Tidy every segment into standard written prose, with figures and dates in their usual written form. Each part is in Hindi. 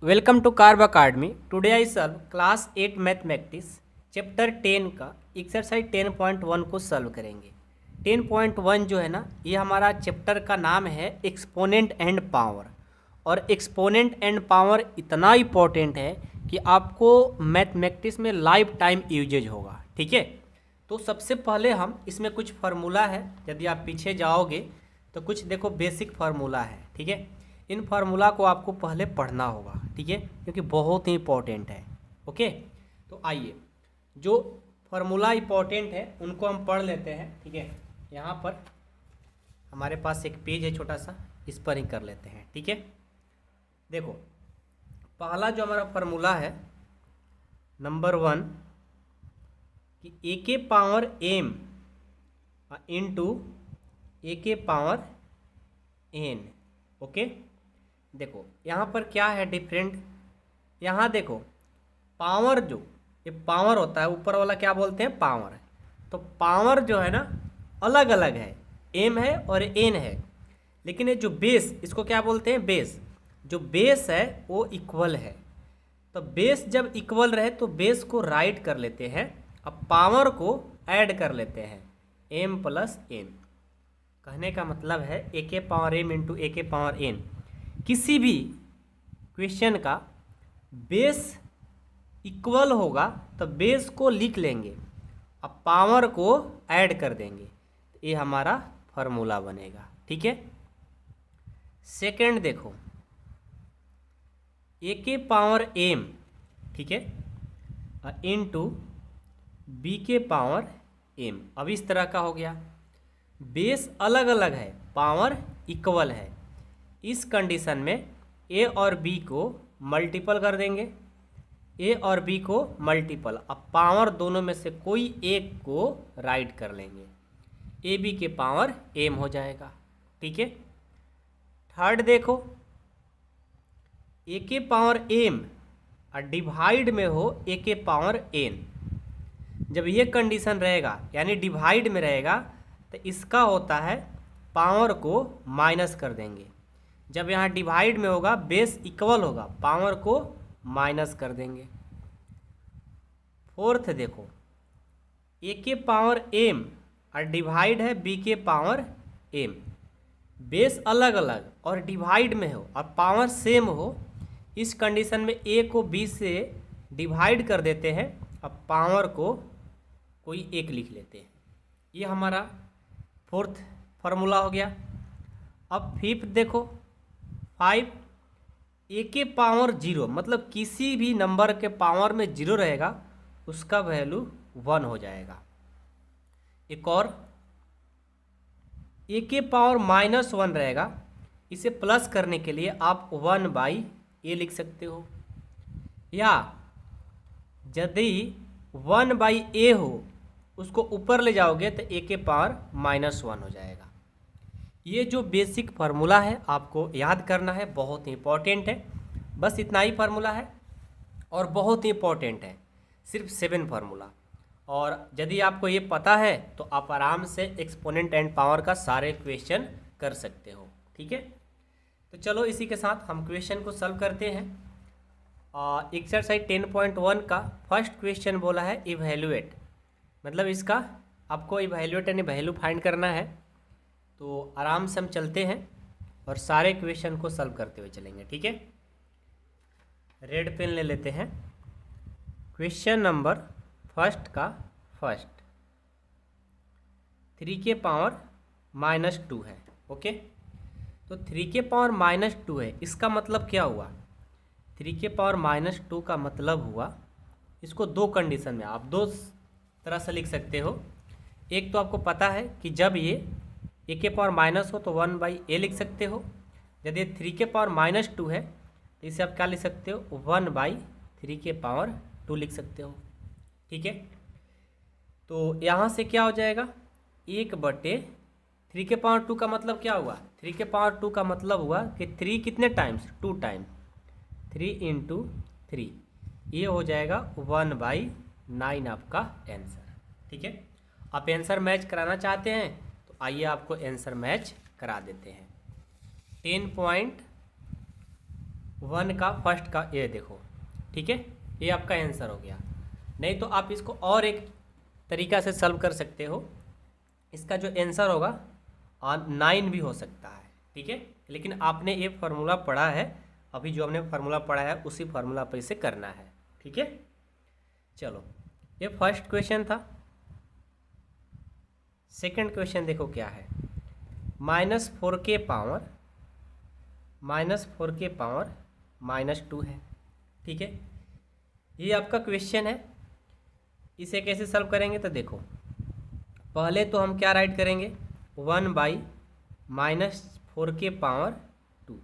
Welcome to Carb Academy. Today I solve class 8 mathematics chapter 10 का एक्सरसाइज 10.1 को सॉल्व करेंगे। 10.1 जो है ना, ये हमारा चैप्टर का नाम है एक्सपोनेंट एंड पावर। और एक्सपोनेंट एंड पावर इतना इम्पोर्टेंट है कि आपको मैथमेटिक्स में लाइफ टाइम यूजेज होगा। ठीक है, तो सबसे पहले हम इसमें कुछ फार्मूला है, यदि आप पीछे जाओगे तो कुछ देखो बेसिक फार्मूला है। ठीक है, इन फार्मूला को आपको पहले पढ़ना होगा। ठीक है, क्योंकि बहुत ही इंपॉर्टेंट है। ओके, तो आइए जो फार्मूला इंपॉर्टेंट है उनको हम पढ़ लेते हैं। ठीक है, यहाँ पर हमारे पास एक पेज है छोटा सा, इस पर ही कर लेते हैं। ठीक है, देखो पहला जो हमारा फार्मूला है नंबर 1 कि ए के पावर एम इंटू ए के पावर एन। ओके, देखो यहाँ पर क्या है डिफरेंट। यहाँ देखो पावर, जो ये पावर होता है ऊपर वाला क्या बोलते हैं, पावर। तो पावर जो है ना अलग अलग है, एम है और एन है। लेकिन ये जो बेस, इसको क्या बोलते हैं, बेस। जो बेस है वो इक्वल है। तो बेस जब इक्वल रहे तो बेस को राइट कर लेते हैं, अब पावर को ऐड कर लेते हैं, एम प्लस एन। कहने का मतलब है ए के पावर एम इंटू ए के पावर एन। किसी भी क्वेश्चन का बेस इक्वल होगा तो बेस को लिख लेंगे, अब पावर को ऐड कर देंगे, तो ये हमारा फार्मूला बनेगा। ठीक है, सेकंड देखो ए के पावर एम, ठीक है, इनटू बी के पावर एम। अब इस तरह का हो गया, बेस अलग अलग है, पावर इक्वल है। इस कंडीशन में ए और बी को मल्टीपल कर देंगे, ए और बी को मल्टीपल, अब पावर दोनों में से कोई एक को राइट कर लेंगे, ए बी के पावर एम हो जाएगा। ठीक है, थर्ड देखो ए के पावर एम और डिवाइड में हो ए के पावर एन। जब ये कंडीशन रहेगा यानी डिवाइड में रहेगा तो इसका होता है पावर को माइनस कर देंगे। जब यहाँ डिवाइड में होगा बेस इक्वल होगा, पावर को माइनस कर देंगे। फोर्थ देखो ए के पावर एम और डिवाइड है बी के पावर एम। बेस अलग अलग और डिवाइड में हो और पावर सेम हो, इस कंडीशन में ए को बी से डिवाइड कर देते हैं, अब पावर को कोई एक लिख लेते हैं। ये हमारा फोर्थ फार्मूला हो गया। अब फिफ्थ देखो 5 ए के पावर 0, मतलब किसी भी नंबर के पावर में 0 रहेगा उसका वैल्यू 1 हो जाएगा। एक और ए के पावर -1 रहेगा, इसे प्लस करने के लिए आप 1/a लिख सकते हो, या यदि 1/a हो उसको ऊपर ले जाओगे तो ए के पावर -1 हो जाएगा। ये जो बेसिक फार्मूला है आपको याद करना है, बहुत ही इंपॉर्टेंट है। बस इतना ही फार्मूला है और बहुत ही इंपॉर्टेंट है, सिर्फ 7 फार्मूला। और यदि आपको ये पता है तो आप आराम से एक्सपोनेंट एंड पावर का सारे क्वेश्चन कर सकते हो। ठीक है, तो चलो इसी के साथ हम क्वेश्चन को सॉल्व करते हैं। एक्सरसाइज 10.1 का फर्स्ट क्वेश्चन बोला है इवैल्यूएट, मतलब इसका आपको इवैल्यूएट यानी वैल्यू फाइंड करना है। तो आराम से हम चलते हैं और सारे क्वेश्चन को सॉल्व करते हुए चलेंगे। ठीक है, रेड पेन ले लेते हैं। क्वेश्चन नंबर फर्स्ट का फर्स्ट 3 के पावर -2 है। ओके, तो 3 के पावर -2 है, इसका मतलब क्या हुआ, 3 के पावर -2 का मतलब हुआ, इसको दो कंडीशन में आप दो तरह से लिख सकते हो। एक तो आपको पता है कि जब ये ए के पावर माइनस हो तो 1/a लिख सकते हो। यदि 3 के पावर -2 है तो इसे आप क्या लिख सकते हो, 1/3 के पावर 2 लिख सकते हो। ठीक है, तो यहाँ से क्या हो जाएगा, 1/3 के पावर 2 का मतलब क्या हुआ, 3 के पावर 2 का मतलब हुआ कि 3 कितने टाइम्स, 2 टाइम, 3 × 3, ये हो जाएगा 1/9 आपका आंसर। ठीक है, आप आंसर मैच कराना चाहते हैं तो आइए आपको आंसर मैच करा देते हैं। 1 का फर्स्ट का ये देखो, ठीक है, ये आपका आंसर हो गया। नहीं तो आप इसको और एक तरीका से सॉल्व कर सकते हो, इसका जो आंसर होगा 9 भी हो सकता है, ठीक है। लेकिन आपने ये फार्मूला पढ़ा है, अभी जो हमने फार्मूला पढ़ा है उसी फार्मूला पर इसे करना है, ठीक है। चलो, ये फर्स्ट क्वेश्चन था। सेकंड क्वेश्चन देखो क्या है, -4 के पावर -2 है, ठीक है। ये आपका क्वेश्चन है, इसे कैसे सॉल्व करेंगे तो देखो, पहले तो हम क्या राइट करेंगे, 1/-4 के पावर 2,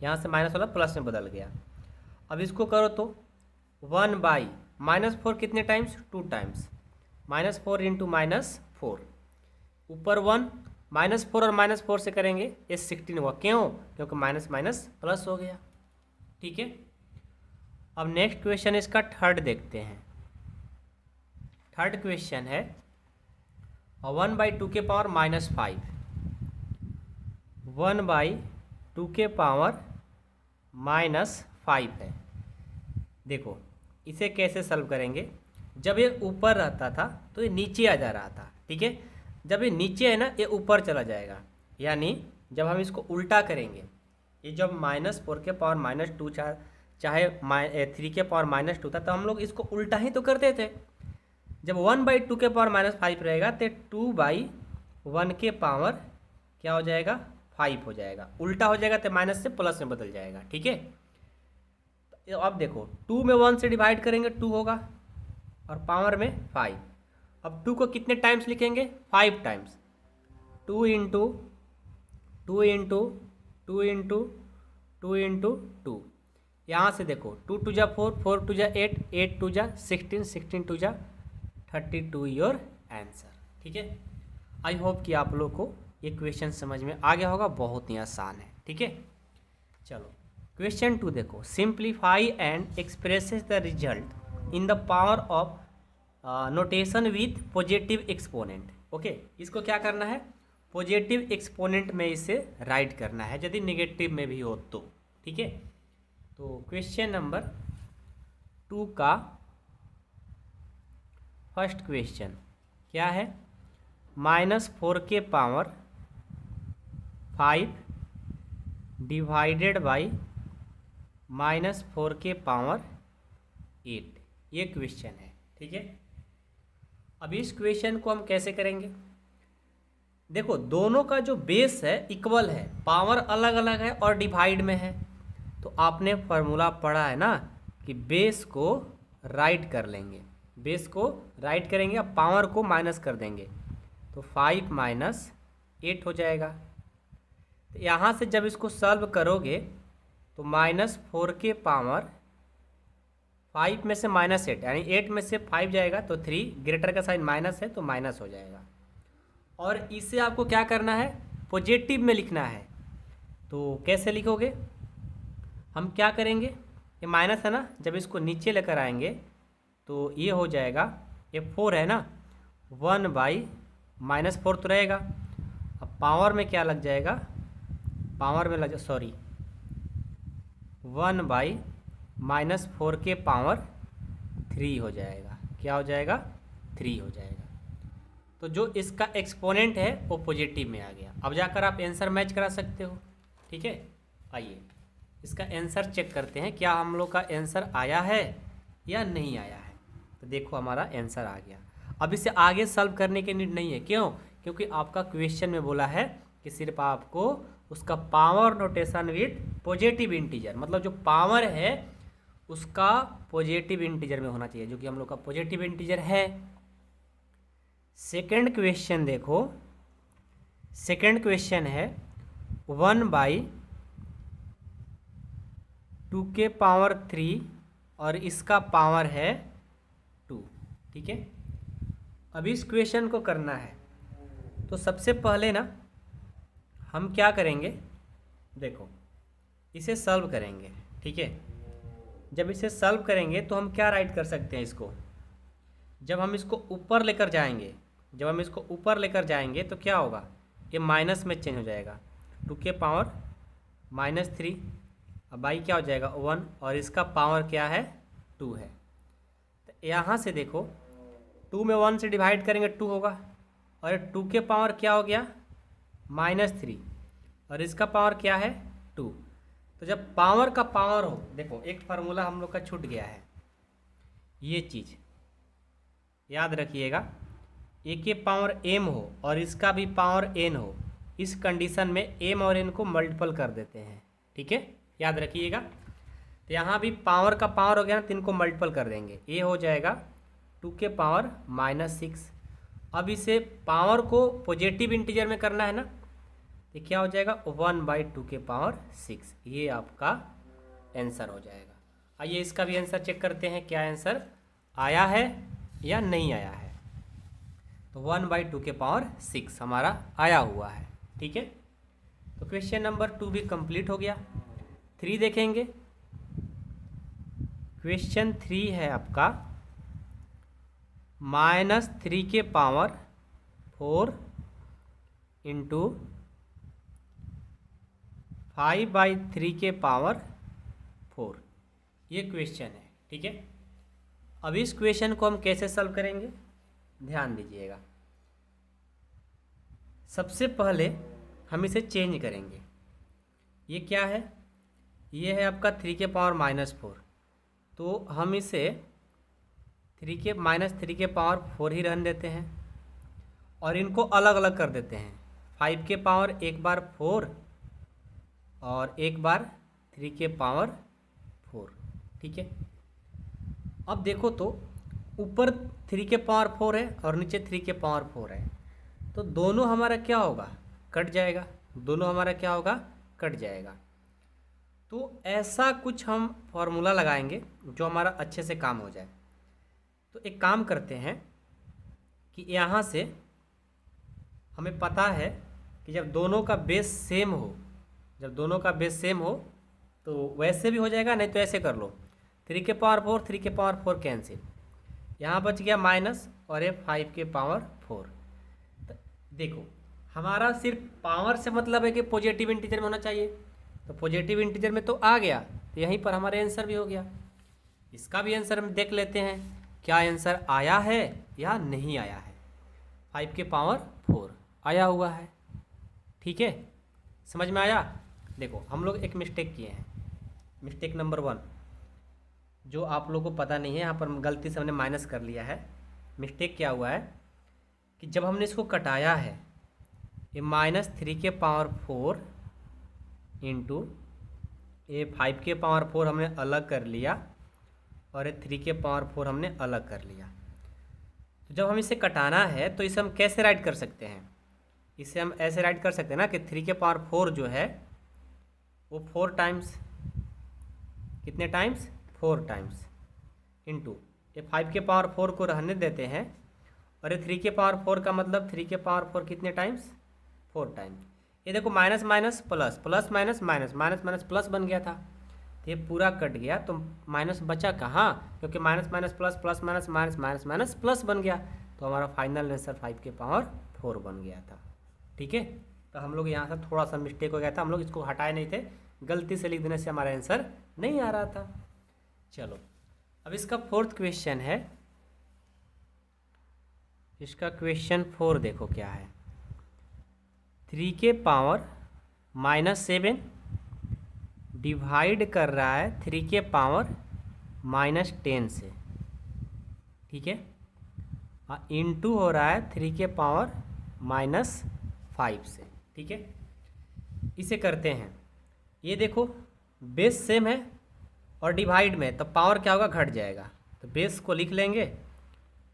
यहाँ से माइनस वाला प्लस में बदल गया। अब इसको करो तो 1/-4 कितने टाइम्स, 2 टाइम्स, -4 इंटू -4, ऊपर 1, -4 और -4 से करेंगे ये 16 हुआ, क्यों, क्योंकि माइनस माइनस प्लस हो गया, ठीक है। अब नेक्स्ट क्वेश्चन इसका थर्ड देखते हैं। थर्ड क्वेश्चन है 1/2 के पावर -5, 1/2 के पावर -5 है। देखो इसे कैसे सॉल्व करेंगे, जब ये ऊपर रहता था तो ये नीचे आ जा रहा था, ठीक है। जब ये नीचे है ना, ये ऊपर चला जाएगा, यानी जब हम इसको उल्टा करेंगे, ये जब -4 के पावर -2 चाहे 3 के पावर -2 था, तो हम लोग इसको उल्टा ही तो करते थे। जब 1/2 के पावर -5 रहेगा तो 2/1 के पावर क्या हो जाएगा, 5 हो जाएगा, उल्टा हो जाएगा तो माइनस से प्लस में बदल जाएगा, ठीक है। तो अब देखो 2 में 1 से डिवाइड करेंगे 2 होगा, और पावर में 5। अब 2 को कितने टाइम्स लिखेंगे, 5 times, 2 into 2 into 2 into 2 into 2। यहाँ से देखो 2 2 जा 4, 4 2 जा 8, 8 2 जा 16, 16 2 जा 32 योर आंसर, ठीक है। आई होप कि आप लोग को ये क्वेश्चन समझ में आ गया होगा, बहुत ही आसान है, ठीक है। चलो क्वेश्चन 2 देखो, simplify and expresses the result in the power of notation with positive exponent. Okay, इसको क्या करना है, पॉजिटिव एक्सपोनेंट में इसे राइट करना है, यदि नेगेटिव में भी हो तो, ठीक है। तो क्वेश्चन नंबर 2 का फर्स्ट क्वेश्चन क्या है, -4 के पावर 5 डिवाइडेड बाई -4 के पावर 8, ये क्वेश्चन है, ठीक है। अब इस क्वेश्चन को हम कैसे करेंगे, देखो दोनों का जो बेस है इक्वल है, पावर अलग अलग है और डिवाइड में है, तो आपने फार्मूला पढ़ा है ना कि बेस को राइट कर लेंगे, बेस को राइट करेंगे, अब पावर को माइनस कर देंगे, तो 5 - 8 हो जाएगा। तो यहाँ से जब इसको सॉल्व करोगे तो -4 के पावर 5 में से -8, यानी 8 में से 5 जाएगा तो 3, ग्रेटर का साइन माइनस है तो माइनस हो जाएगा। और इसे आपको क्या करना है, पॉजिटिव में लिखना है, तो कैसे लिखोगे, हम क्या करेंगे, ये माइनस है ना, जब इसको नीचे लेकर आएंगे तो ये हो जाएगा, ये 4 है ना, 1/-4 तो रहेगा, अब पावर में क्या लग जाएगा, पावर में लग 1/-4 के पावर 3 हो जाएगा, क्या हो जाएगा, 3 हो जाएगा। तो जो इसका एक्सपोनेंट है वो पॉजिटिव में आ गया। अब जाकर आप आंसर मैच करा सकते हो, ठीक है। आइए इसका आंसर चेक करते हैं, क्या हम लोग का आंसर आया है या नहीं आया है। तो देखो हमारा आंसर आ गया। अब इसे आगे सॉल्व करने की नीड नहीं है, क्यों, क्योंकि आपका क्वेश्चन में बोला है कि सिर्फ आपको उसका power notation with positive integer, मतलब जो पावर है उसका पॉजिटिव इंटीजर में होना चाहिए, जो कि हम लोग का पॉजिटिव इंटीजर है। सेकंड क्वेश्चन देखो, सेकंड क्वेश्चन है 1/2 के पावर 3 और इसका पावर है 2, ठीक है। अब इस क्वेश्चन को करना है तो सबसे पहले ना हम क्या करेंगे, देखो इसे सॉल्व करेंगे, ठीक है। जब इसे सॉल्व करेंगे तो हम क्या राइट कर सकते हैं इसको, जब हम इसको ऊपर लेकर जाएंगे, जब हम इसको ऊपर लेकर जाएंगे तो क्या होगा, ये माइनस में चेंज हो जाएगा, 2 के पावर -3, अब बाई क्या हो जाएगा 1 और इसका पावर क्या है 2 है। तो यहाँ से देखो 2 में 1 से डिवाइड करेंगे 2 होगा और 2 के पावर क्या हो गया -3 और इसका पावर क्या है 2। तो जब पावर का पावर हो, देखो एक फार्मूला हम लोग का छूट गया है, ये चीज़ याद रखिएगा, ए के पावर m हो और इसका भी पावर n हो, इस कंडीशन में m और n को मल्टीपल कर देते हैं। ठीक है, याद रखिएगा। तो यहाँ भी पावर का पावर हो गया ना, तो इनको मल्टीपल कर देंगे, ये हो जाएगा 2 के पावर -6। अब इसे पावर को पॉजिटिव इंटीजर में करना है ना, तो क्या हो जाएगा 1/2 के पावर 6, ये आपका आंसर हो जाएगा। आइए इसका भी आंसर चेक करते हैं, क्या आंसर आया है या नहीं आया है। तो 1/2 के पावर 6 हमारा आया हुआ है। ठीक है, तो क्वेश्चन नंबर 2 भी कंप्लीट हो गया। 3 देखेंगे, क्वेश्चन 3 है आपका -3 के पावर 4 इंटू 5/3 के पावर 4, ये क्वेश्चन है। ठीक है, अब इस क्वेश्चन को हम कैसे सॉल्व करेंगे, ध्यान दीजिएगा। सबसे पहले हम इसे चेंज करेंगे। ये क्या है, ये है आपका 3 के पावर -4, तो हम इसे 3 के पावर 4 ही रहने देते हैं और इनको अलग अलग कर देते हैं। 5 के पावर एक बार 4 और एक बार 3 के पावर 4। ठीक है, अब देखो तो ऊपर 3 के पावर 4 है और नीचे 3 के पावर 4 है, तो दोनों हमारा क्या होगा कट जाएगा, दोनों हमारा क्या होगा कट जाएगा। तो ऐसा कुछ हम फॉर्मूला लगाएंगे जो हमारा अच्छे से काम हो जाए। तो एक काम करते हैं कि यहाँ से हमें पता है कि जब दोनों का बेस सेम हो, जब दोनों का बेस सेम हो तो वैसे भी हो जाएगा, नहीं तो ऐसे कर लो 3 के पावर 4 3 के पावर 4 कैंसिल, यहाँ बच गया माइनस और ये 5 के पावर 4। तो देखो हमारा सिर्फ पावर से मतलब है कि पॉजिटिव इंटीजर में होना चाहिए, तो पॉजिटिव इंटीजर में तो आ गया, तो यहीं पर हमारे आंसर भी हो गया। इसका भी आंसर हम देख लेते हैं क्या आंसर आया है या नहीं आया है। 5 के पावर 4 आया हुआ है। ठीक है, समझ में आया। देखो हम लोग एक मिस्टेक किए हैं, मिस्टेक नंबर 1 जो आप लोगों को पता नहीं है, यहाँ पर गलती से हमने माइनस कर लिया है। मिस्टेक क्या हुआ है कि जब हमने इसको कटाया है, ये -3 के पावर 4 इंटू ये 5 के पावर 4 हमने अलग कर लिया और ये 3 के पावर 4 हमने अलग कर लिया। तो जब हम इसे कटाना है तो इसे हम कैसे राइट कर सकते हैं, इसे हम ऐसे राइट कर सकते हैं ना कि 3 के पावर 4 जो है वो 4 टाइम्स, कितने टाइम्स 4 टाइम्स इंटू ये 5 के पावर 4 को रहने देते हैं और ये 3 के पावर 4 का मतलब 3 के पावर 4 कितने टाइम्स 4 टाइम्स। ये देखो minus minus plus, plus minus minus, minus minus plus बन गया था, तो ये पूरा कट गया, तो माइनस बचा कहाँ, क्योंकि minus minus plus, plus minus minus, minus minus plus बन गया, तो हमारा फाइनल आंसर 5 के पावर 4 बन गया था। ठीक है, तो हम लोग यहाँ से थोड़ा सा मिस्टेक हो गया था, हम लोग इसको हटाए नहीं थे, गलती से लिख देने से हमारा आंसर नहीं आ रहा था। चलो अब इसका 4th क्वेश्चन है, इसका क्वेश्चन 4 देखो क्या है। 3 के पावर -7 डिवाइड कर रहा है 3 के पावर -10 से, ठीक है, इंटू हो रहा है 3 के पावर -5 से। ठीक है, इसे करते हैं, ये देखो बेस सेम है और डिवाइड में, तो पावर क्या होगा घट जाएगा, तो बेस को लिख लेंगे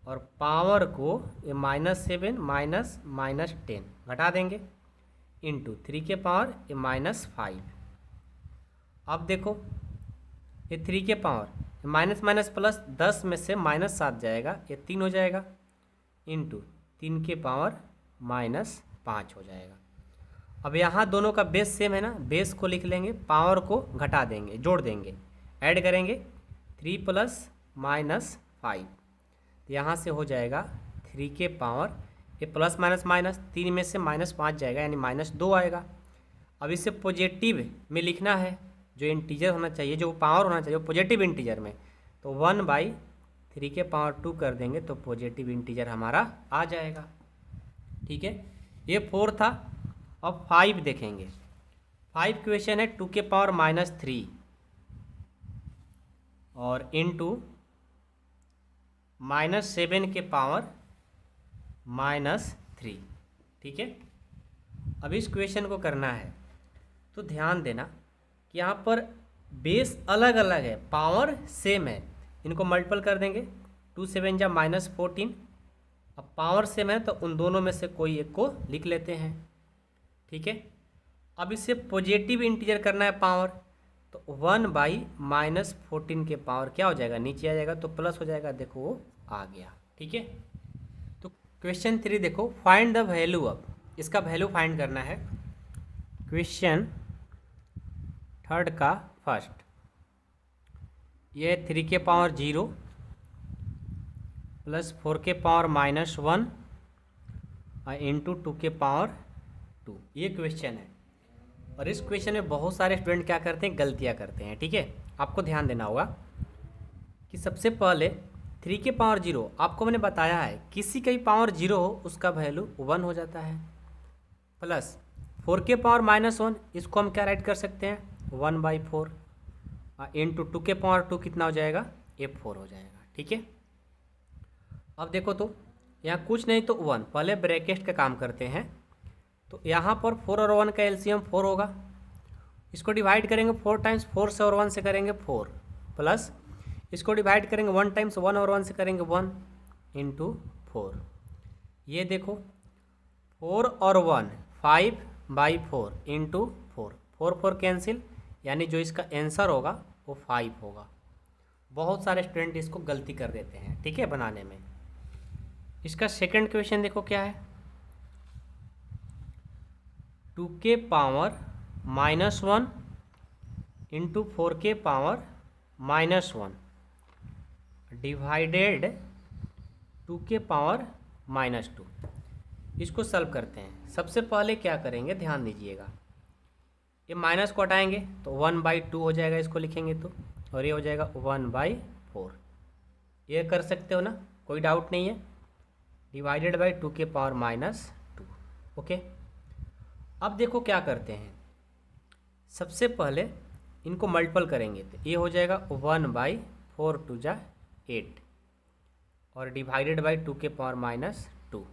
और पावर को ये -7 माइनस -10 घटा देंगे इंटू 3 के पावर ये -5। अब देखो ये 3 के पावर माइनस माइनस प्लस 10 में से -7 जाएगा, ये 3 हो जाएगा इंटू 3 के पावर -5 हो जाएगा। अब यहाँ दोनों का बेस सेम है ना, बेस को लिख लेंगे, पावर को घटा देंगे, जोड़ देंगे, ऐड करेंगे 3 प्लस -5, तो यहाँ से हो जाएगा 3 के पावर ये प्लस माइनस माइनस, 3 में से -5 जाएगा यानी -2 आएगा। अब इसे पॉजिटिव में लिखना है, जो इंटीजर होना चाहिए, जो पावर होना चाहिए वो पॉजिटिव इंटीजर में, तो 1/3 के पावर 2 कर देंगे तो पॉजिटिव इंटीजर हमारा आ जाएगा। ठीक है, ये 4 था। अब 5 देखेंगे। 5 क्वेश्चन है 2 के पावर -3 और इंटू -7 के पावर -3। ठीक है, अब इस क्वेश्चन को करना है तो ध्यान देना कि यहाँ पर बेस अलग अलग है, पावर सेम है, इनको मल्टीपल कर देंगे। 2 7 जा -14। अब पावर सेम है तो उन दोनों में से कोई एक को लिख लेते हैं। ठीक है, अब इसे पॉजिटिव इंटीजर करना है पावर, तो 1/-14 के पावर क्या हो जाएगा, नीचे आ जाएगा तो प्लस हो जाएगा। देखो वो आ गया। ठीक है, तो क्वेश्चन 3 देखो, फाइंड द वैल्यू। अब इसका वैल्यू फाइंड करना है। क्वेश्चन 3 का फर्स्ट, ये 3 के पावर 0 प्लस 4 के पावर -1 और इंटू 2 के पावर 2, ये क्वेश्चन है। और इस क्वेश्चन में बहुत सारे स्टूडेंट क्या करते हैं, गलतियां करते हैं। ठीक है, आपको ध्यान देना होगा कि सबसे पहले 3 के पावर 0, आपको मैंने बताया है किसी का भी पावर 0 हो उसका वैल्यू 1 हो जाता है। प्लस 4 के पावर -1, इसको हम क्या राइट कर सकते हैं, 1/4 इंटू 2 के पावर 2 कितना हो जाएगा, ये 4 हो जाएगा। ठीक है, अब देखो तो यहाँ कुछ नहीं तो 1, पहले ब्रैकेट का काम करते हैं। तो यहाँ पर 4 और 1 का एलसीएम 4 होगा, इसको डिवाइड करेंगे 4 टाइम्स 4 से और 1 से करेंगे 4, प्लस इसको डिवाइड करेंगे 1 टाइम्स 1 और 1 से करेंगे 1 इंटू 4। ये देखो 4 और 1 5/4 इंटू 4, 4 4 कैंसिल, यानी जो इसका आंसर होगा वो 5 होगा। बहुत सारे स्टूडेंट इसको गलती कर देते हैं। ठीक है, बनाने में। इसका सेकंड क्वेश्चन देखो क्या है, 2 के पावर -1 इंटू 4 के पावर -1 डिवाइडेड 2 के पावर -2। इसको सॉल्व करते हैं। सबसे पहले क्या करेंगे, ध्यान दीजिएगा, ये माइनस को हटाएंगे तो 1/2 हो जाएगा, इसको लिखेंगे तो, और ये हो जाएगा 1/4। ये कर सकते हो ना, कोई डाउट नहीं है। डिवाइडेड बाई 2 के पावर -2। ओके, अब देखो क्या करते हैं, सबसे पहले इनको मल्टीपल करेंगे तो ये हो जाएगा 1/4 2 जा 8 और डिवाइडेड बाई 2 के पावर -2।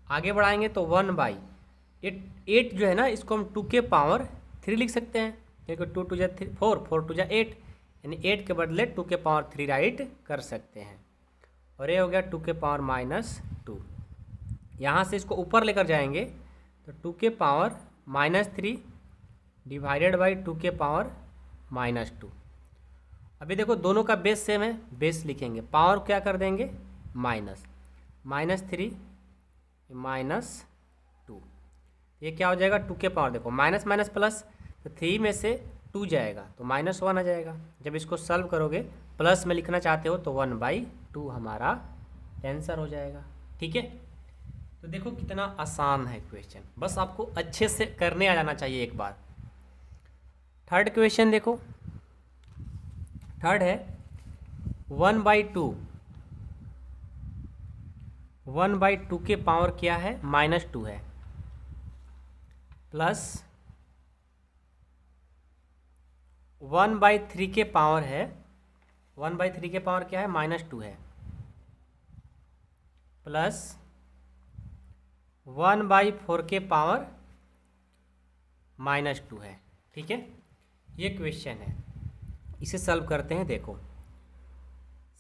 आगे बढ़ाएंगे तो 1/8 जो है ना, इसको हम 2 के पावर 3 लिख सकते हैं, क्योंकि 2 2 जा 4 4 2 जा 8, यानी 8 के बदले 2 के पावर 3 राइट कर सकते हैं। और ये हो गया 2 के पावर -2। यहाँ से इसको ऊपर लेकर जाएंगे तो 2 के पावर -3 डिवाइडेड बाई 2 के पावर -2। अभी देखो दोनों का बेस सेम है, बेस लिखेंगे, पावर क्या कर देंगे, -3 -2। ये क्या हो जाएगा, 2 के पावर, देखो माइनस माइनस प्लस, तो 3 में से 2 जाएगा तो -1 आ जाएगा। जब इसको सॉल्व करोगे प्लस में लिखना चाहते हो तो 1/2 हमारा आंसर हो जाएगा। ठीक है, तो देखो कितना आसान है क्वेश्चन, बस आपको अच्छे से करने आ जाना चाहिए एक बार। थर्ड क्वेश्चन देखो, थर्ड है 1/2। 1/2 के पावर क्या है, -2 है, प्लस 1/3 के पावर है, 1/3 के पावर क्या है, -2 है, प्लस 1/4 के पावर -2 है। ठीक है, ये क्वेश्चन है, इसे सॉल्व करते हैं। देखो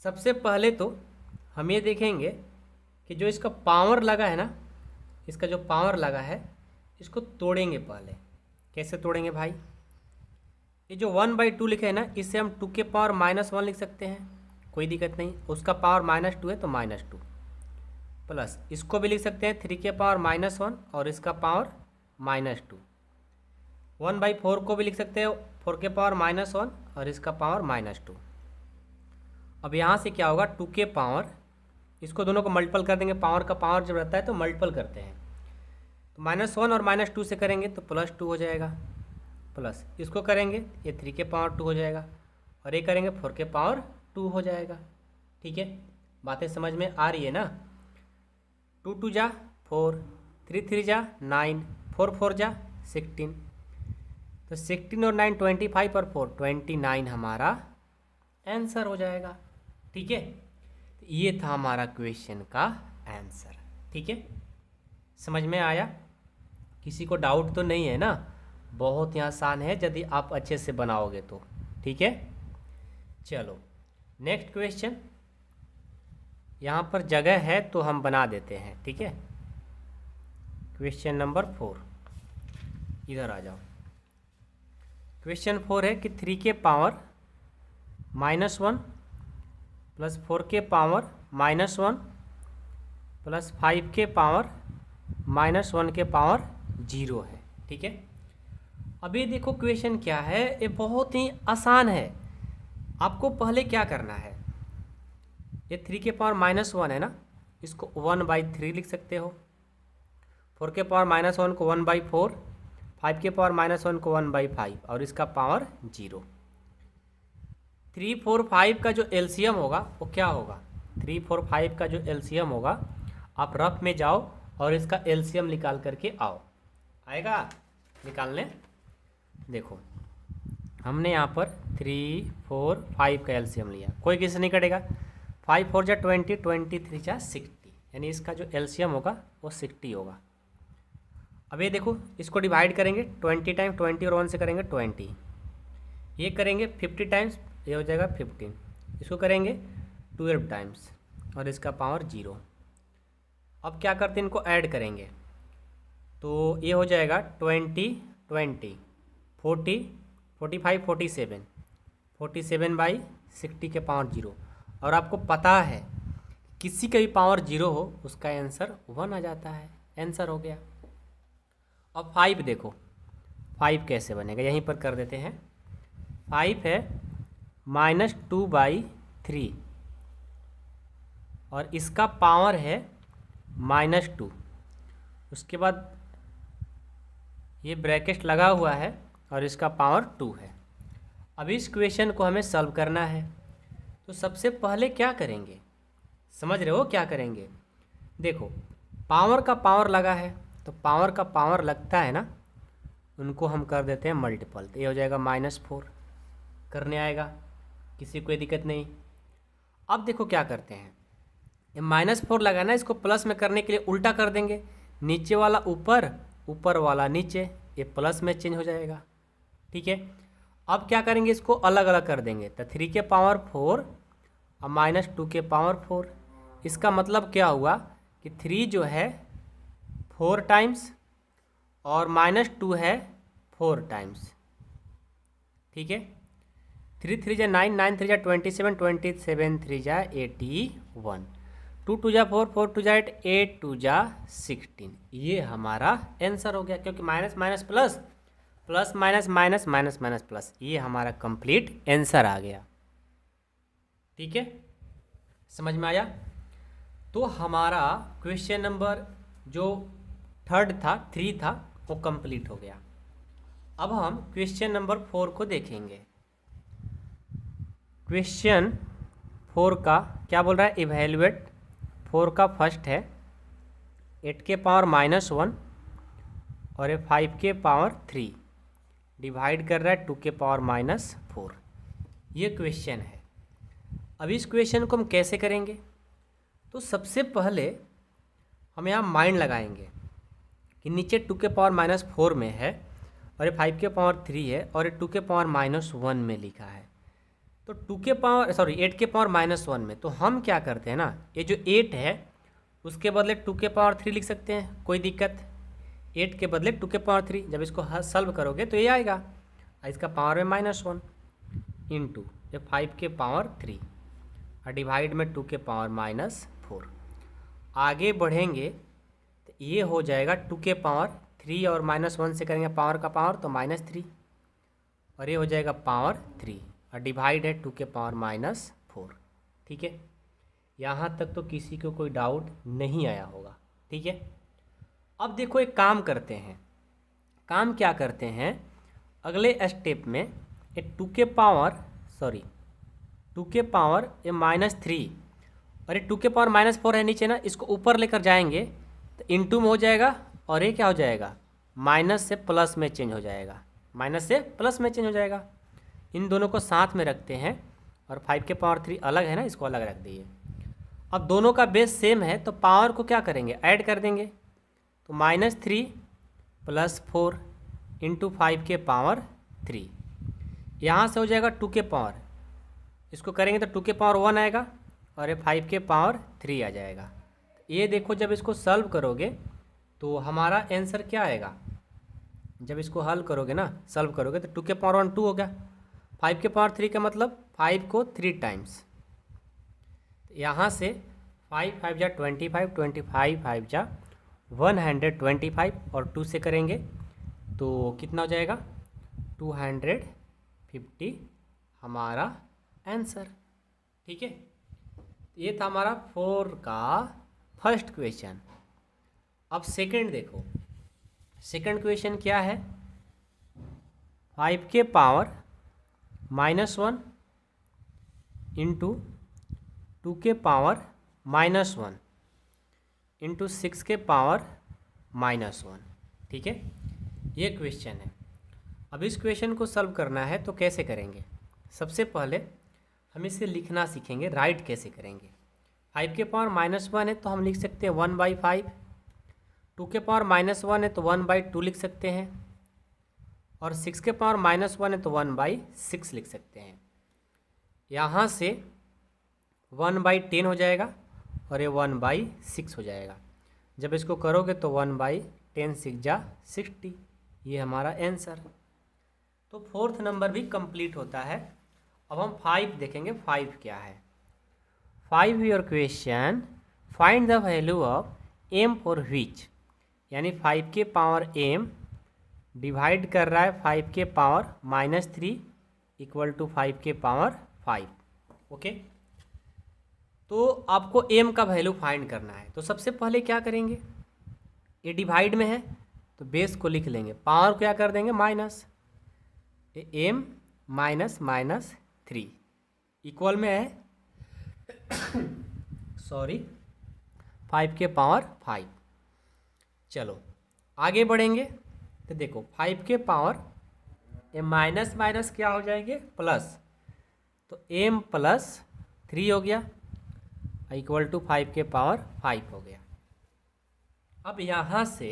सबसे पहले तो हम ये देखेंगे कि जो इसका पावर लगा है ना, इसका जो पावर लगा है इसको तोड़ेंगे। पहले कैसे तोड़ेंगे भाई, ये जो 1/2 लिखे है ना, इससे हम 2 के पावर -1 लिख सकते हैं, कोई दिक्कत नहीं। उसका पावर -2 है तो -2, प्लस इसको भी लिख सकते हैं 3 के पावर -1 और इसका पावर -2। 1/4 को भी लिख सकते हैं 4 के पावर -1 और इसका पावर -2। अब यहाँ से क्या होगा, 2 के पावर, इसको दोनों को मल्टीपल कर देंगे, पावर का पावर जब रहता है तो मल्टीपल करते हैं, तो -1 और -2 से करेंगे तो +2 हो जाएगा, प्लस इसको करेंगे ये 3 के पावर 2 हो जाएगा और ये करेंगे 4 के पावर 2 हो जाएगा। ठीक है, बातें समझ में आ रही है ना। 2 2 जा 4, 3 3 जा 9, 4 4 जा 16, तो 16 और 9 25 और 4 29 हमारा आंसर हो जाएगा। ठीक है, तो ये था हमारा क्वेश्चन का आंसर। ठीक है, समझ में आया? किसी को डाउट तो नहीं है ना? बहुत ही आसान है यदि आप अच्छे से बनाओगे तो। ठीक है, चलो नेक्स्ट क्वेश्चन। यहाँ पर जगह है तो हम बना देते हैं। ठीक है, क्वेश्चन नंबर 4, इधर आ जाओ। क्वेश्चन 4 है कि 3 के पावर -1 प्लस 4 के पावर -1 प्लस 5 के पावर -1 के पावर 0 है। ठीक है, अभी देखो क्वेश्चन क्या है, ये बहुत ही आसान है। आपको पहले क्या करना है, ये 3 के पावर -1 है ना, इसको 1/3 लिख सकते हो। 4 के पावर -1 को 1/4, 5 के पावर -1 को 1/5 और इसका पावर 0। 3 4 5 का जो एलसीएम होगा वो क्या होगा? 3 4 5 का जो एलसीएम होगा, आप रफ में जाओ और इसका एलसीएम निकाल करके आओ। आएगा निकालने? देखो हमने यहाँ पर 3 4 5 का एलसीएम लिया, कोई किसी नहीं कटेगा। 5 4 जा 20, 23 जा 60, यानी इसका जो एलसीएम होगा वो 60 होगा। अब ये देखो इसको डिवाइड करेंगे 20 टाइम 20 और 1 से करेंगे 20, ये करेंगे 50 टाइम्स, ये हो जाएगा 15, इसको करेंगे 12 टाइम्स और इसका पावर 0। अब क्या करते हैं, इनको ऐड करेंगे तो ये हो जाएगा 20 20 40 45 47 47/60 के पावर 0। और आपको पता है किसी का भी पावर 0 हो उसका आंसर 1 आ जाता है, आंसर हो गया। अब 5 देखो, 5 कैसे बनेगा, यहीं पर कर देते हैं। 5 है -2/3 और इसका पावर है -2, उसके बाद ये ब्रैकेट लगा हुआ है और इसका पावर 2 है। अब इस क्वेश्चन को हमें सॉल्व करना है, तो सबसे पहले क्या करेंगे, समझ रहे हो क्या करेंगे? देखो पावर का पावर लगा है तो पावर का पावर लगता है ना, उनको हम कर देते हैं मल्टीपल, तो ये हो जाएगा -4, करने आएगा, किसी कोई दिक्कत नहीं। अब देखो क्या करते हैं, ये -4 लगा ना, इसको प्लस में करने के लिए उल्टा कर देंगे, नीचे वाला ऊपर ऊपर वाला नीचे, ये प्लस में चेंज हो जाएगा। ठीक है, अब क्या करेंगे, इसको अलग अलग कर देंगे, तो 3 के पावर 4 और -2 के पावर 4। इसका मतलब क्या हुआ कि 3 जो है 4 टाइम्स और -2 है 4 टाइम्स। ठीक है, 3 3 जा 9, 9 3 जा 27, 27 3 जा 81, 2 2 जा 4, 4 2 जा 8, 8 2 जा 16। ये हमारा आंसर हो गया, क्योंकि minus minus plus plus minus minus minus minus plus, ये हमारा कंप्लीट आंसर आ गया। ठीक है, समझ में आया? तो हमारा क्वेश्चन नंबर जो 3 था वो कंप्लीट हो गया। अब हम क्वेश्चन नंबर 4 को देखेंगे। क्वेश्चन 4 का क्या बोल रहा है, इवैल्यूएट 4 का फर्स्ट है 8 के पावर -1 और ये 5 के पावर 3 डिवाइड कर रहा है 2 के पावर -4। ये क्वेश्चन है। अब इस क्वेश्चन को हम कैसे करेंगे, तो सबसे पहले हम यहाँ माइंड लगाएंगे कि नीचे 2 के पावर -4 में है और ये 5 के पावर 3 है और ये 2 के पावर -1 में लिखा है। तो 8 के पावर -1 में, तो हम क्या करते हैं ना, ये जो 8 है उसके बदले 2 के पावर 3 लिख सकते हैं, कोई दिक्कत। 8 के बदले 2 के पावर 3, जब इसको सॉल्व करोगे तो ये आएगा, इसका पावर में -1 इंटू ये 5 के पावर 3 और डिवाइड में 2 के पावर -4। आगे बढ़ेंगे तो ये हो जाएगा 2 के पावर 3 और -1 से करेंगे पावर का पावर तो -3 और ये हो जाएगा पावर 3 और डिवाइड है 2 के पावर -4। ठीक है, यहाँ तक तो किसी को कोई डाउट नहीं आया होगा। ठीक है, अब देखो एक काम करते हैं, काम क्या करते हैं, अगले स्टेप में ये टू के पावर ये -3 और ये 2 के पावर -4 है नीचे ना, इसको ऊपर लेकर जाएंगे तो इनटू में हो जाएगा और ये क्या हो जाएगा, माइनस से प्लस में चेंज हो जाएगा, इन दोनों को साथ में रखते हैं और 5 के पावर 3 अलग है ना, इसको अलग रख दिए। अब दोनों का बेस सेम है तो पावर को क्या करेंगे, ऐड कर देंगे। तो -3 + 4 × 5 के पावर 3, यहाँ से हो जाएगा 2 के पावर, इसको करेंगे तो 2 के पावर 1 आएगा और ये 5 के पावर 3 आ जाएगा। ये देखो जब इसको सॉल्व करोगे तो हमारा आंसर क्या आएगा, जब इसको हल करोगे ना, सॉल्व करोगे तो 2 के पावर 1 2 हो गया, 5 के पावर 3 का मतलब 5 को 3 टाइम्स, यहाँ से 5 5 जा 25, 25 5 जा 125 और 2 से करेंगे तो कितना हो जाएगा, 250 हमारा आंसर। ठीक है, ये था हमारा 4 का फर्स्ट क्वेश्चन। अब सेकंड देखो, सेकंड क्वेश्चन क्या है, 5 के पावर -1 इंटू 2 के पावर -1 इंटू 6 के पावर -1। ठीक है, ये क्वेश्चन है। अब इस क्वेश्चन को सॉल्व करना है तो कैसे करेंगे, सबसे पहले हम इसे लिखना सीखेंगे, राइट कैसे करेंगे। 5 के पावर -1 है तो हम लिख सकते हैं 1/5, 2 के पावर -1 है तो 1/2 लिख सकते हैं, और 6 के पावर -1 है तो 1/6 लिख सकते हैं। यहाँ से 1/10 हो जाएगा और ये 1/6 हो जाएगा। जब इसको करोगे तो 1/10 6 जा 60, ये हमारा आंसर। तो फोर्थ नंबर भी कंप्लीट होता है। अब हम 5 देखेंगे, 5 क्या है। 5 your question, find the value of m for which, यानी 5 के पावर m डिवाइड कर रहा है 5 के पावर -3 इक्वल टू 5 के पावर 5। ओके, तो आपको m का वैल्यू फाइंड करना है। तो सबसे पहले क्या करेंगे, ये डिवाइड में है तो बेस को लिख लेंगे, पावर को क्या कर देंगे माइनस, m -3 इक्वल में है 5 के पावर 5। चलो आगे बढ़ेंगे तो देखो 5 के पावर ये माइनस माइनस क्या हो जाएंगे प्लस, तो m + 3 हो गया इक्वल टू 5 के पावर 5 हो गया। अब यहाँ से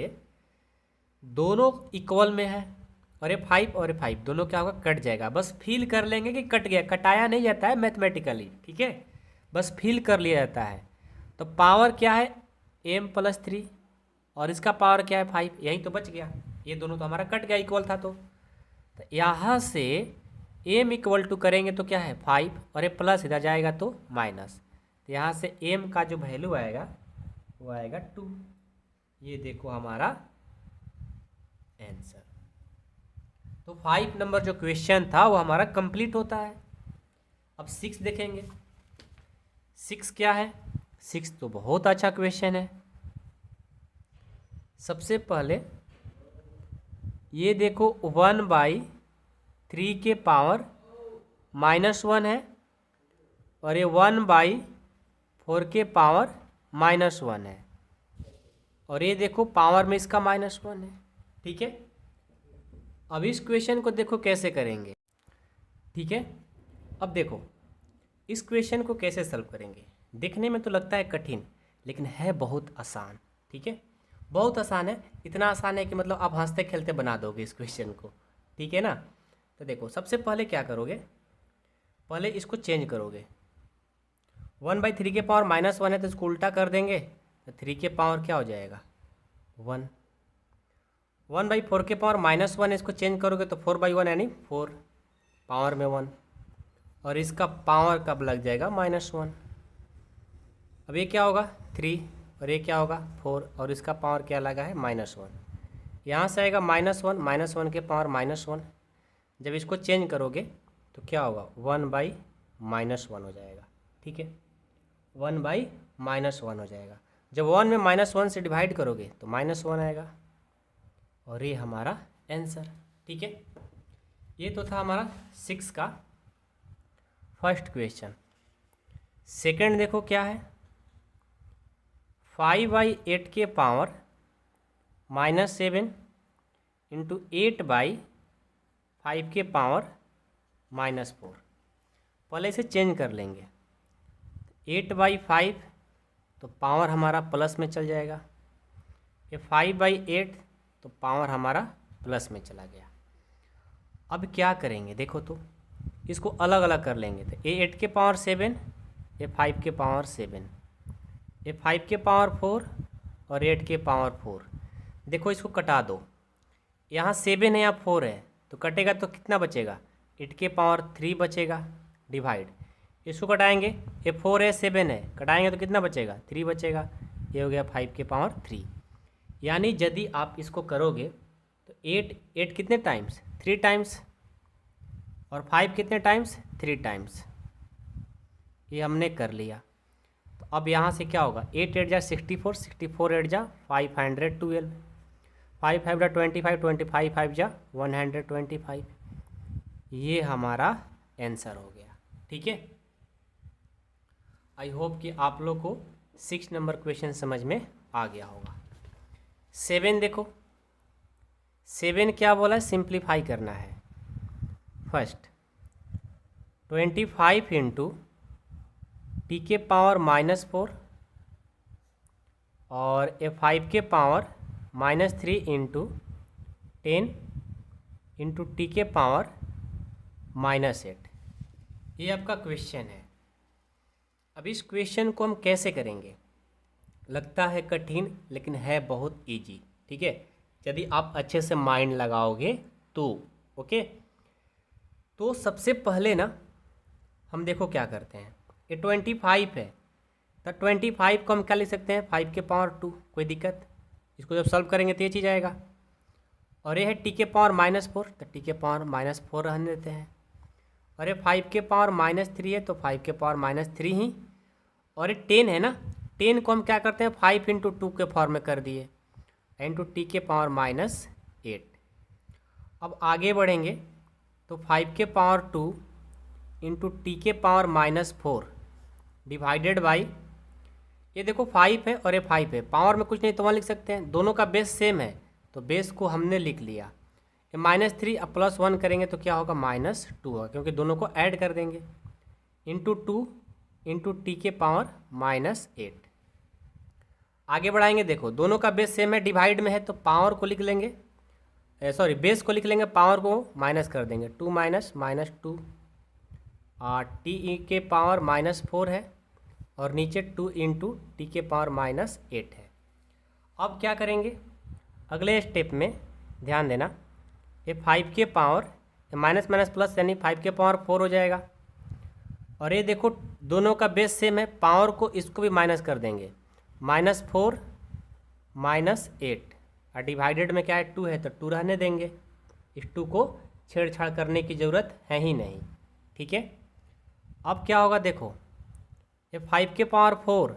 दोनों इक्वल में है और ये 5 और ये 5 दोनों क्या होगा, कट जाएगा। बस फील कर लेंगे कि कट गया, कटाया नहीं जाता है मैथमेटिकली, ठीक है, बस फील कर लिया जाता है। तो पावर क्या है m + 3 और इसका पावर क्या है 5, यही तो बच गया, ये दोनों तो हमारा कट गया, इक्वल था। तो यहाँ से m इक्वल टू करेंगे तो क्या है 5 और ये प्लस इधर जाएगा तो माइनस, तो यहाँ से m का जो वैल्यू आएगा वो आएगा 2। ये देखो हमारा आंसर। तो 5 नंबर जो क्वेश्चन था वो हमारा कंप्लीट होता है। अब 6 देखेंगे, 6 क्या है, 6 तो बहुत अच्छा क्वेश्चन है। सबसे पहले ये देखो 1/3 के पावर -1 है और ये 1/4 के पावर -1 है और ये देखो पावर में इसका -1 है, ठीक है। अब इस क्वेश्चन को देखो कैसे करेंगे, ठीक है। अब देखो इस क्वेश्चन को कैसे सॉल्व करेंगे, दिखने में तो लगता है कठिन लेकिन है बहुत आसान, ठीक है, बहुत आसान है। इतना आसान है कि मतलब आप हंसते खेलते बना दोगे इस क्वेश्चन को, ठीक है ना। तो देखो सबसे पहले क्या करोगे, पहले इसको चेंज करोगे। 1/3 के पावर -1 है तो इसको उल्टा कर देंगे तो 3 के पावर क्या हो जाएगा 1। 1/4 के पावर -1 है, इसको चेंज करोगे तो 4/1 यानी 4 पावर में 1 और इसका पावर कब लग जाएगा -1। अब ये क्या होगा 3 और ये क्या होगा 4 और इसका पावर क्या लगा है -1। यहाँ से आएगा -1 के पावर -1। जब इसको चेंज करोगे तो क्या होगा 1/-1 हो जाएगा, ठीक है, 1/-1 हो जाएगा। जब 1 में -1 से डिवाइड करोगे तो -1 आएगा और ये हमारा आंसर, ठीक है। ये तो था हमारा 6 का फर्स्ट क्वेश्चन। सेकंड देखो क्या है, 5/8 के पावर -7 इंटू 8/5 के पावर -4। पहले इसे चेंज कर लेंगे। 8/5 तो पावर हमारा प्लस में चल जाएगा, ये 5/8 तो पावर हमारा प्लस में चला गया। अब क्या करेंगे देखो, तो इसको अलग अलग कर लेंगे। तो ये 8 के पावर 7, ये 5 के पावर 7, ये 5 के पावर 4 और 8 के पावर 4। देखो इसको कटा दो, यहाँ 7 है यहाँ 4 है, तो कटेगा तो कितना बचेगा, 8 के पावर 3 बचेगा डिवाइड। इसको कटाएंगे, ये 4 है 7 है, कटाएंगे तो कितना बचेगा, 3 बचेगा। ये हो गया 5 के पावर 3। यानी यदि आप इसको करोगे तो 8 कितने टाइम्स, 3 टाइम्स, और 5 कितने टाइम्स, 3 टाइम्स। ये हमने कर लिया। तो अब यहाँ से क्या होगा, 8 8 जा 64, 64 8 जा 512, 5 5 जा 25, 25 5 जा 125। ये हमारा आंसर हो गया। ठीक है, आई होप कि आप लोग को 6 नंबर क्वेश्चन समझ में आ गया होगा। 7 देखो, 7 क्या बोला, सिंप्लीफाई करना है। फर्स्ट 25 इंटू टी के पावर -4 और ए 5 के पावर -3 इंटू 10 इंटू टी के पावर -8। ये आपका क्वेश्चन है। अब इस क्वेश्चन को हम कैसे करेंगे, लगता है कठिन लेकिन है बहुत इजी। ठीक है, यदि आप अच्छे से माइंड लगाओगे तो। ओके, तो सबसे पहले ना हम देखो क्या करते हैं, ये 25 है तो 25 को हम क्या लिख सकते हैं, 5 के पावर 2, कोई दिक्कत। इसको जब सॉल्व करेंगे तो ये चीज़ आएगा। और ये है टी के पावर -4, तो टी के पावर -4 रहने देते हैं। और ये 5 के पावर -3 है तो 5 के पावर -3 ही। और ये 10 है ना, 10 को हम क्या करते हैं, 5 इंटू 2 के फॉर्म में कर दिए, इंटू टी के पावर -8। अब आगे बढ़ेंगे तो 5 के पावर 2 इंटू टी के पावर -4 डिवाइडेड बाई, ये देखो 5 है और ये 5 है, पावर में कुछ नहीं तो वहाँ लिख सकते हैं, दोनों का बेस सेम है तो बेस को हमने लिख लिया। ये -3 अब +1 करेंगे तो क्या होगा, -2 होगा, क्योंकि दोनों को ऐड कर देंगे। इंटू 2 इंटू टी के पावर -8। आगे बढ़ाएंगे, देखो दोनों का बेस सेम है, डिवाइड में है तो पावर को लिख लेंगे, सॉरी बेस को लिख लेंगे, पावर को माइनस कर देंगे, 2 -2 टी के पावर -4 है और नीचे 2 इंटू टी के पावर -8 है। अब क्या करेंगे, अगले स्टेप में ध्यान देना, ये 5 के पावर माइनस माइनस प्लस यानी 5 के पावर 4 हो जाएगा। और ये देखो दोनों का बेस सेम है, पावर को इसको भी माइनस कर देंगे, -4 -8 और डिवाइडेड में क्या है, 2 है तो 2 रहने देंगे, इस 2 को छेड़छाड़ करने की ज़रूरत है ही नहीं। ठीक है, अब क्या होगा, देखो ये 5 के पावर 4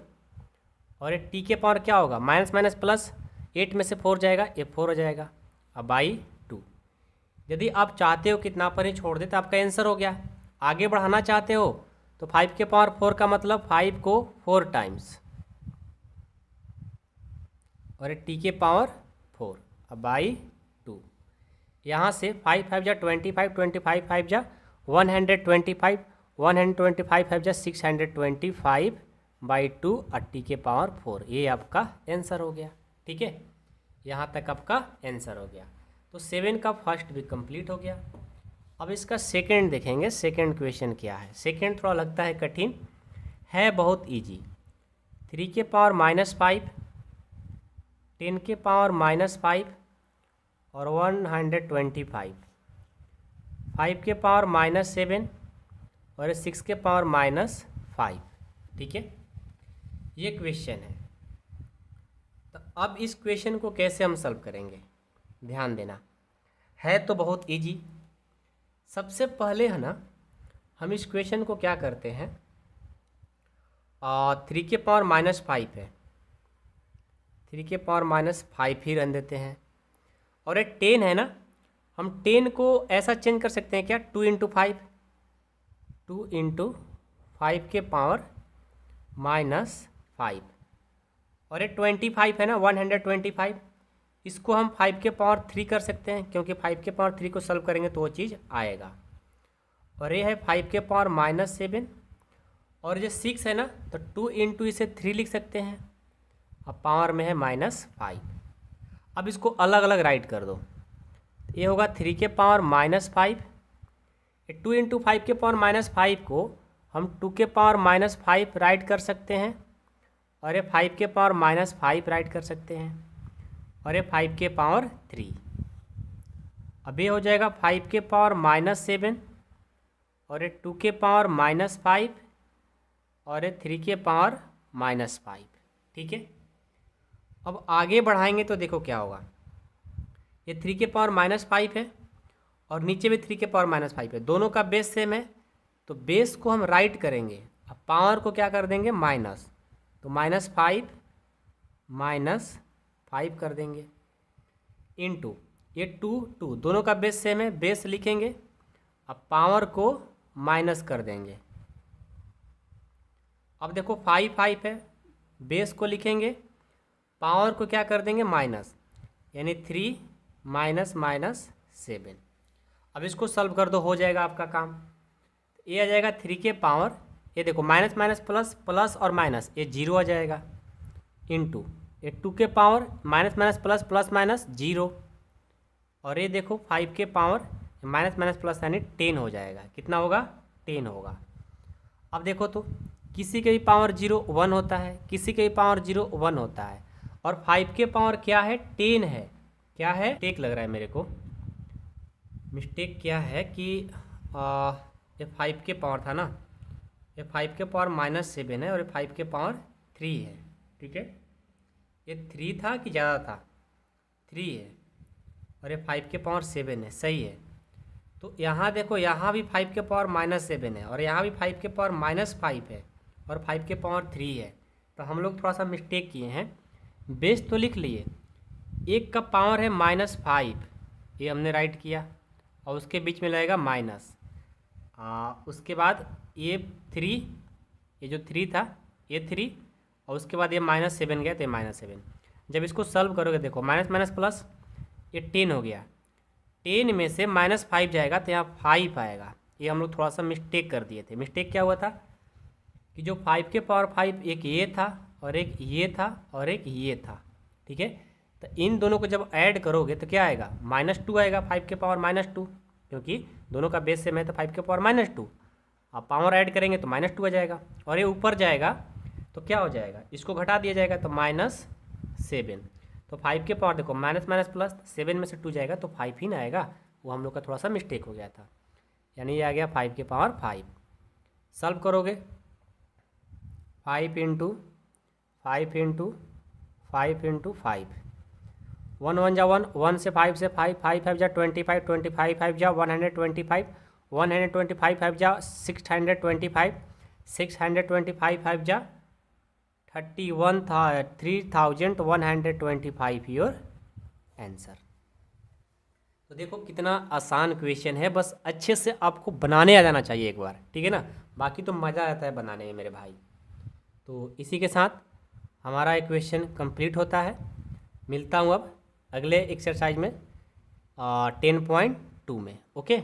और ये टी के पावर क्या होगा, माइनस माइनस प्लस, 8 में से 4 जाएगा, ये 4 हो जाएगा, अब बाई 2। यदि आप चाहते हो कितना पर ही छोड़ दे तो आपका आंसर हो गया। आगे बढ़ाना चाहते हो तो 5 के पावर 4 का मतलब 5 को 4 टाइम्स और टी के पावर 4 अब बाई 2। यहाँ से 5 5 जा 25, 25 5 जा 125, 125 5 जा 625 बाई 2 और टी के पावर 4। ये आपका आंसर हो गया। ठीक है, यहाँ तक आपका आंसर हो गया। तो 7 का फर्स्ट भी कंप्लीट हो गया। अब इसका सेकंड देखेंगे, सेकंड क्वेश्चन क्या है। सेकंड थोड़ा लगता है कठिन, है बहुत इजी। 3 के पावर -5, 10 के पावर -5 और 125, 5 के पावर -7 और 6 के पावर -5। ठीक है, ये क्वेश्चन है। तो अब इस क्वेश्चन को कैसे हम सॉल्व करेंगे, ध्यान देना, है तो बहुत इजी। सबसे पहले है ना, हम इस क्वेश्चन को क्या करते हैं, 3 के पावर -5 है, 3 के पावर -5 ही रन देते हैं। और ये 10 है ना, हम 10 को ऐसा चेंज कर सकते हैं क्या, 2 इंटू 5, 2 इंटू 5 के पावर -5, और ये 25 है ना, 125, इसको हम 5 के पावर 3 कर सकते हैं, क्योंकि 5 के पावर 3 को सॉल्व करेंगे तो वो चीज़ आएगा। और ये है 5 के पावर -7, और जो 6 है ना, तो 2 इंटू इसे 3 लिख सकते हैं, अब पावर में है -5। अब इसको अलग अलग राइट कर दो, ये होगा 3 के पावर -5, 2 इंटू 5 के पावर -5 को हम 2 के पावर -5 राइट कर सकते हैं, और ये 5 के पावर -5 राइट कर सकते हैं, और ये 5 के पावर 3। अब ये हो जाएगा 5 के पावर -7, और ये 2 के पावर -5, और ये 3 के पावर -5। ठीक है, अब आगे बढ़ाएंगे तो देखो क्या होगा, ये 3 के पावर -5 है, और नीचे भी 3 के पावर -5 है, दोनों का बेस सेम है, तो बेस को हम राइट करेंगे, अब पावर को क्या कर देंगे, माइनस, तो -5 कर देंगे, इनटू ये 2 दोनों का बेस सेम है, बेस लिखेंगे, अब पावर को माइनस कर देंगे। अब देखो 5 है, बेस को लिखेंगे, पावर को क्या कर देंगे, माइनस, यानी 3 -7। अब इसको सॉल्व कर दो, हो जाएगा आपका काम। ये आ जाएगा 3 के पावर, ये देखो माइनस माइनस प्लस, प्लस और माइनस, ये 0 आ जाएगा, इनटू ये 2 के power minus minus plus, plus minus 0, और ये देखो 5 के पावर माइनस माइनस प्लस यानी 10 हो जाएगा। कितना होगा, 10 होगा। अब देखो तो किसी के भी पावर 0 1 होता है, किसी के भी पावर 0 1 होता है, और 5 के पावर क्या है, 10 है। क्या है, मिस्टेक लग रहा है मेरे को, मिस्टेक क्या है कि ये 5 के पावर था ना, ये 5 के पावर -7 है, और ये 5 के पावर 3 है। ठीक है, ये 3 था कि ज़्यादा था, 3 है, और ये 5 के पावर 7 है, सही है। तो यहाँ देखो, यहाँ भी 5 के पावर -7 है, और यहाँ भी 5 के पावर -5 है, और 5 के पावर 3 है। तो हम लोग थोड़ा सा मिस्टेक किए हैं, बेस तो लिख लिए, एक का पावर है -5, ये हमने राइट किया, और उसके बीच में लगेगा माइनस, उसके बाद ये 3, ये जो 3 था ये 3, और उसके बाद ये -7 गया, तो ये -7। जब इसको सॉल्व करोगे देखो, माइनस माइनस प्लस, ये 10 हो गया, 10 में से -5 जाएगा तो यहाँ 5 आएगा। ये हम लोग थोड़ा सा मिस्टेक कर दिए थे। मिस्टेक क्या हुआ था कि जो 5 के पावर 5 एक ये था, और एक ये था, और एक ये था। ठीक है, तो इन दोनों को जब ऐड करोगे तो क्या आएगा, -2 आएगा, 5 के पावर -2, क्योंकि दोनों का बेस सेम है, तो 5 के पावर -2। अब पावर ऐड करेंगे तो -2 आ जाएगा, और ये ऊपर जाएगा तो क्या हो जाएगा, इसको घटा दिया जाएगा तो -7। तो 5 के पावर देखो, माइनस माइनस प्लस, 7 में से 2 जाएगा तो 5 ही ना आएगा, वो हम लोग का थोड़ा सा मिस्टेक हो गया था। यानी ये आ गया 5 के पावर 5। सॉल्व करोगे, 5 इंटू 5 इंटू 5 इंटू 5, 1 1 जा 1, 1 से 5 से 5, 5 5 जा 25, 25 5 जा 125, 125 5 जा 625, 625 5 जा 3125 योर आंसर। तो देखो कितना आसान क्वेश्चन है, बस अच्छे से आपको बनाने आ जाना चाहिए एक बार, ठीक है ना, बाकी तो मज़ा आता है बनाने में मेरे भाई। तो इसी के साथ हमारा एक क्वेश्चन कंप्लीट होता है। मिलता हूँ अब अगले एक्सरसाइज में 10.2 में। ओके।